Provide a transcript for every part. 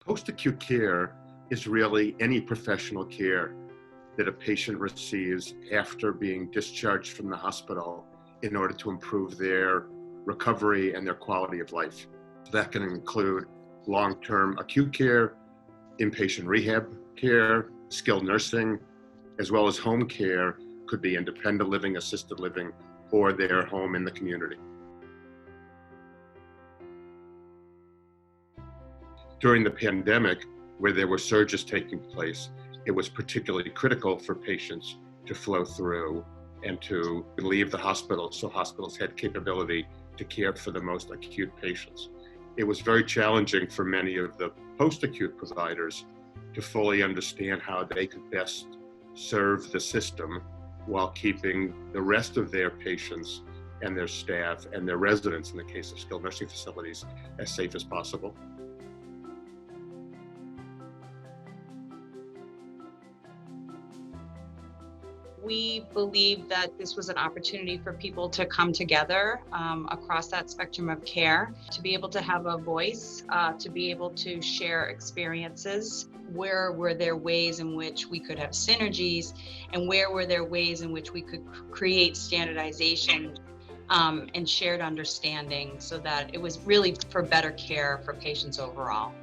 Post-acute care is really any professional care that a patient receives after being discharged from the hospital in order to improve their recovery and their quality of life. That can include long-term acute care, inpatient rehab care, skilled nursing, as well as home care. Could be independent living, assisted living, or their home in the community. During the pandemic, where there were surges taking place, it was particularly critical for patients to flow through and to leave the hospital so hospitals had capability to care for the most acute patients. It was very challenging for many of the post-acute providers to fully understand how they could best serve the system while keeping the rest of their patients and their staff and their residents, in the case of skilled nursing facilities, as safe as possible. We believe that this was an opportunity for people to come together across that spectrum of care, to be able to have a voice, to be able to share experiences. Where were there ways in which we could have synergies, and where were there ways in which we could create standardization and shared understanding, so that it was really for better care for patients overall.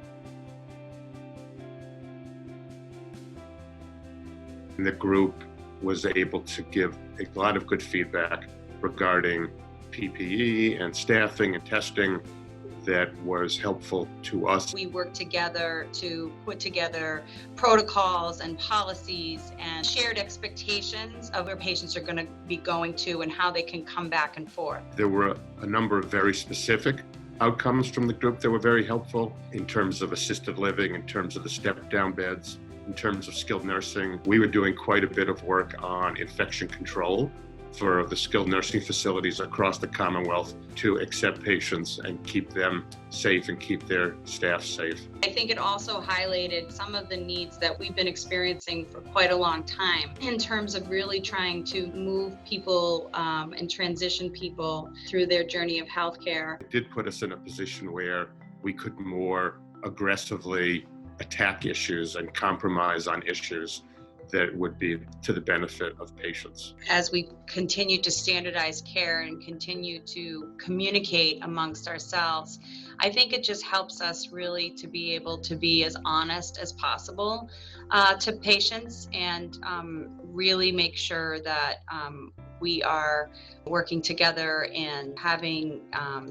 And the group was able to give a lot of good feedback regarding PPE and staffing and testing that was helpful to us. We worked together to put together protocols and policies and shared expectations of where patients are going to be going to and how they can come back and forth. There were a number of very specific outcomes from the group that were very helpful in terms of assisted living, in terms of the step-down beds, in terms of skilled nursing. We were doing quite a bit of work on infection control for the skilled nursing facilities across the Commonwealth to accept patients and keep them safe and keep their staff safe. I think it also highlighted some of the needs that we've been experiencing for quite a long time in terms of really trying to move people and transition people through their journey of healthcare. It did put us in a position where we could more aggressively attack issues and compromise on issues that would be to the benefit of patients. As we continue to standardize care and continue to communicate amongst ourselves, I think it just helps us really to be able to be as honest as possible to patients and really make sure that we are working together and having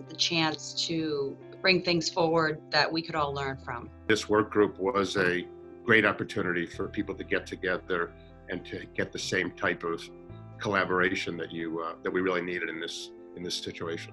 the chance to bring things forward that we could all learn from. This work group was a great opportunity for people to get together and to get the same type of collaboration that we really needed in this situation.